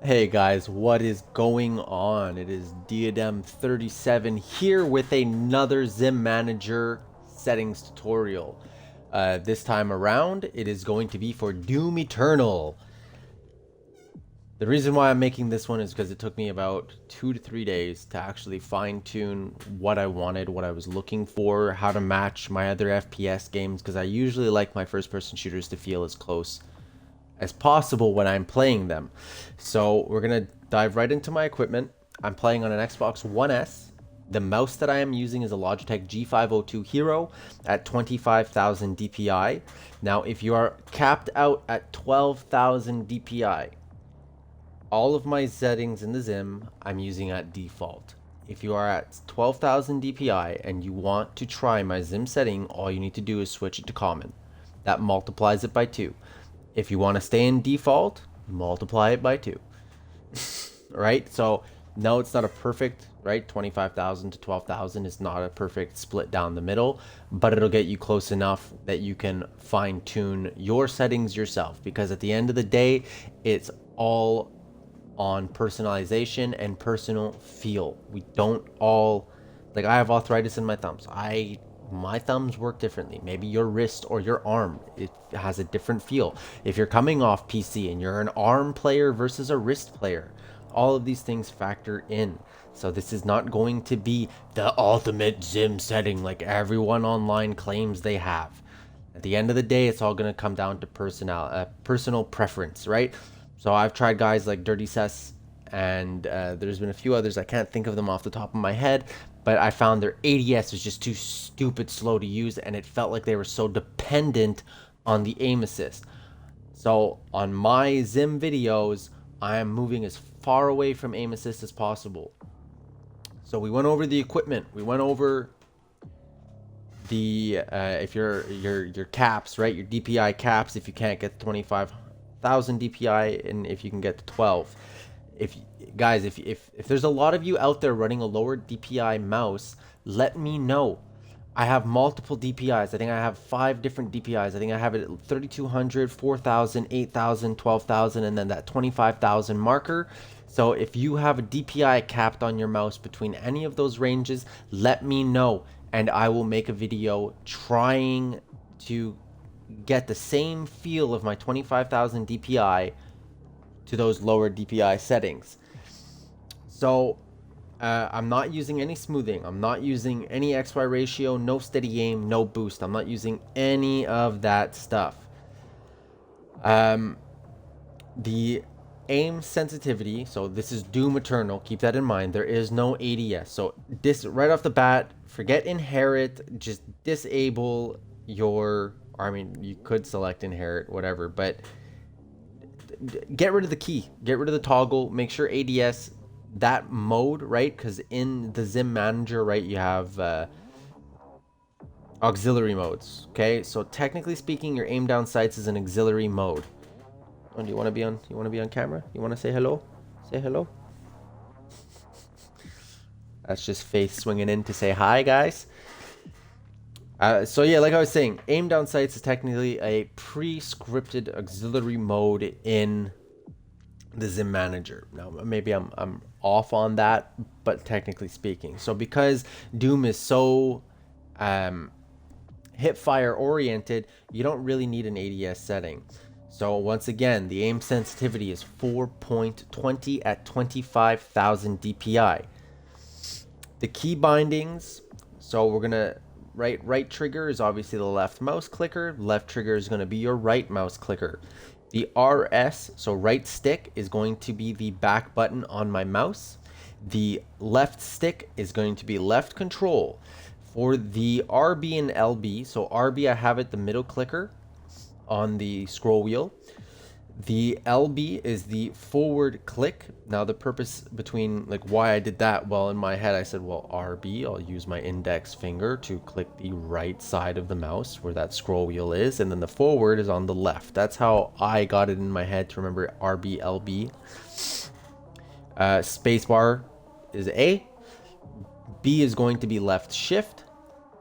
Hey guys, what is going on? It is Diadem37 here with another Xim Manager settings tutorial. This time around, it is going to be for Doom Eternal. The reason why I'm making this one is because it took me about 2 to 3 days to actually fine-tune what I wanted, what I was looking for, how to match my other FPS games, because I usually like my first-person shooters to feel as close as possible when I'm playing them. So we're gonna dive right into my equipment. I'm playing on an Xbox One S. The mouse that I am using is a Logitech G502 Hero at 25,000 DPI. Now, if you are capped out at 12,000 DPI, all of my settings in the Xim I'm using at default. If you are at 12,000 DPI and you want to try my Xim setting, all you need to do is switch it to common. That multiplies it by 2. If you want to stay in default, multiply it by 2. Right? So, no, it's not a perfect, right? 25,000 to 12,000 is not a perfect split down the middle, but it'll get you close enough that you can fine tune your settings yourself, because at the end of the day, it's all on personalization and personal feel. We don't all, like, I have arthritis in my thumbs. My thumbs work differently. Maybe your wrist or your arm, it has a different feel. If you're coming off PC and you're an arm player versus a wrist player, all of these things factor in. So this is not going to be the ultimate Xim setting like everyone online claims they have. At the end of the day, it's all going to come down to personal preference, right? So I've tried guys like Dirty Cess, and there's been a few others. I can't think of them off the top of my head, but I found their ADS was just too stupid slow to use, and it felt like they were so dependent on the aim assist. So on my Xim videos, I am moving as far away from aim assist as possible. So we went over the equipment. We went over the if your caps, right? Your DPI caps if you can't get 25,000 DPI, and if you can get to 12. If guys, if there's a lot of you out there running a lower DPI mouse, let me know. I have multiple DPIs. I think I have 5 different DPIs. I think I have it at 3200, 4000, 8000, 12,000, and then that 25,000 marker. So if you have a DPI capped on your mouse between any of those ranges, let me know, and I will make a video trying to get the same feel of my 25,000 DPI to those lower DPI settings. So I'm not using any smoothing. I'm not using any XY ratio, no steady aim, no boost. I'm not using any of that stuff. The aim sensitivity, so this is Doom Eternal, keep that in mind. There is no ADS. So this right off the bat, forget inherit, just disable your, I mean, you could select inherit, whatever, but get rid of the key, get rid of the toggle, make sure ADS, that mode, right? Because in the Xim Manager, right, you have auxiliary modes. Okay, so technically speaking, your aim down sights is an auxiliary mode. Oh, do you want to be on? You want to be on camera? You want to say hello? Say hello. That's just Faith swinging in to say hi, guys. So yeah, like I was saying, aim down sights is technically a pre-scripted auxiliary mode in the Xim Manager. Now, maybe I'm off on that, but technically speaking. So because Doom is so hipfire oriented, you don't really need an ADS setting. So once again, the aim sensitivity is 4.20 at 25,000 DPI. The key bindings, so we're gonna right trigger is obviously the left mouse clicker. Left trigger is going to be your right mouse clicker. The RS, so right stick, is going to be the back button on my mouse. The left stick is going to be left control. For the RB and LB, so RB I have it the middle clicker on the scroll wheel. The LB is the forward click. Now the purpose between, like, why I did that, well, in my head I said, well, RB, I'll use my index finger to click the right side of the mouse where that scroll wheel is, and then the forward is on the left. That's how I got it in my head to remember RB, LB. Spacebar is A. B is going to be left shift.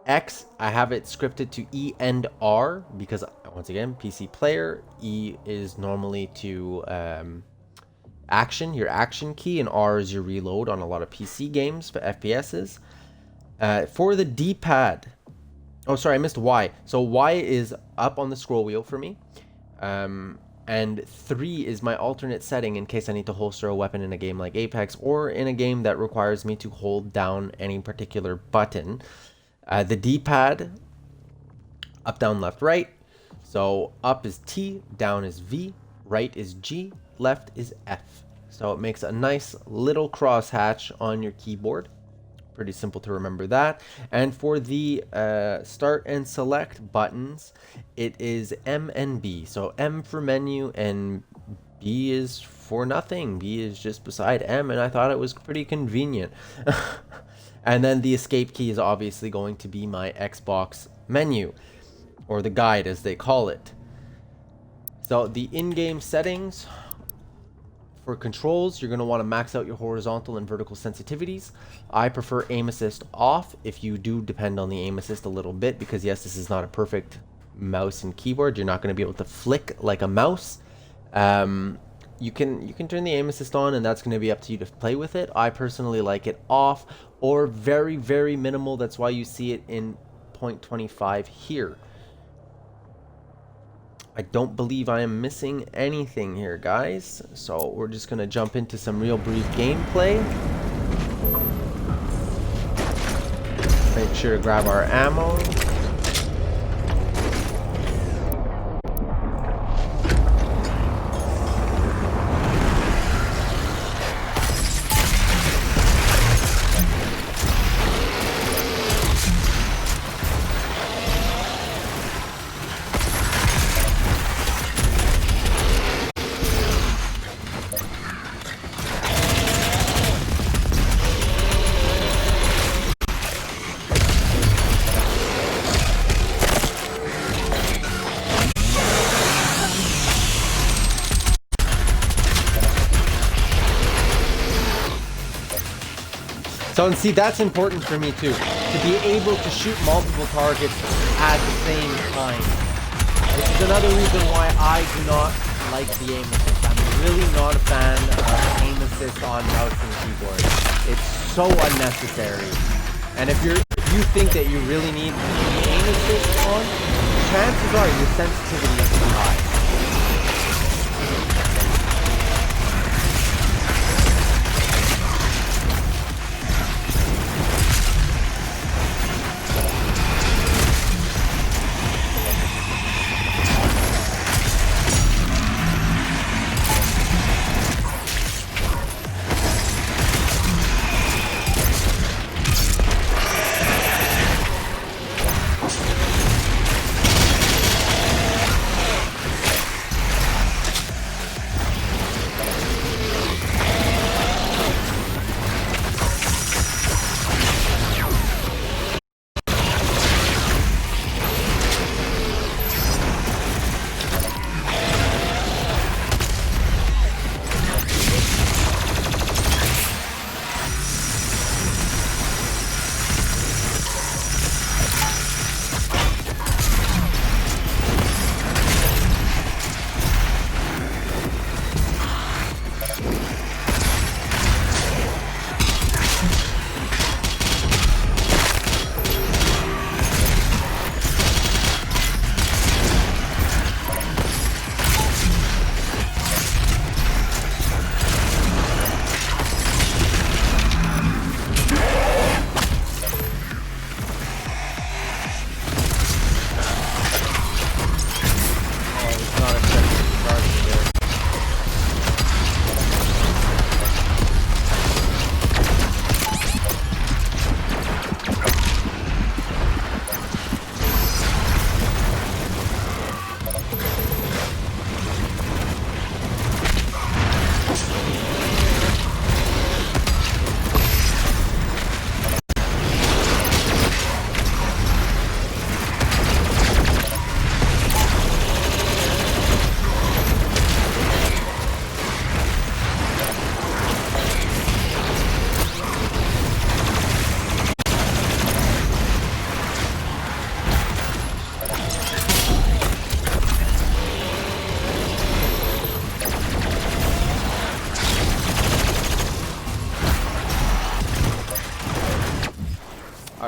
X, I have it scripted to E and R because, once again, PC player. E is normally to action, your action key, and R is your reload on a lot of PC games for FPSs. For the D-pad, oh sorry, I missed Y. So Y is up on the scroll wheel for me. And 3 is my alternate setting in case I need to holster a weapon in a game like Apex or in a game that requires me to hold down any particular button. The D-pad, up, down, left, right. So up is T, down is V, right is G, left is F. So it makes a nice little crosshatch on your keyboard. Pretty simple to remember that. And for the start and select buttons, it is M and B. So M for menu and B is for nothing. B is just beside M, and I thought it was pretty convenient. And then the escape key is obviously going to be my Xbox menu, or the guide as they call it. So the in-game settings for controls, you're going to want to max out your horizontal and vertical sensitivities. I prefer aim assist off. If you do, depend on the aim assist a little bit, because yes, this is not a perfect mouse and keyboard. You're not going to be able to flick like a mouse. You can turn the aim assist on, and that's going to be up to you to play with it. I personally like it off or very, very minimal. That's why you see it in 0.25 here. I don't believe I am missing anything here, guys. So we're just going to jump into some real brief gameplay. Make sure to grab our ammo. So, and see, that's important for me too, to be able to shoot multiple targets at the same time. This is another reason why I do not like the aim assist. I'm really not a fan of aim assist on mouse and keyboard. It's so unnecessary. And if you think that you really need the aim assist on, chances are your sensitivity is too high.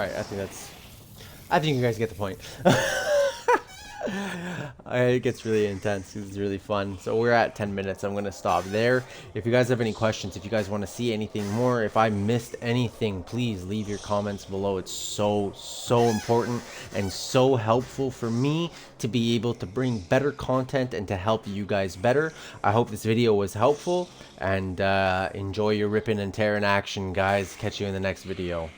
Alright, I think you guys get the point. It gets really intense. It's really fun. So we're at 10 minutes. I'm going to stop there. If you guys have any questions, if you guys want to see anything more, if I missed anything, please leave your comments below. It's so important and so helpful for me to be able to bring better content and to help you guys better. I hope this video was helpful, and enjoy your ripping and tearing action, guys. Catch you in the next video.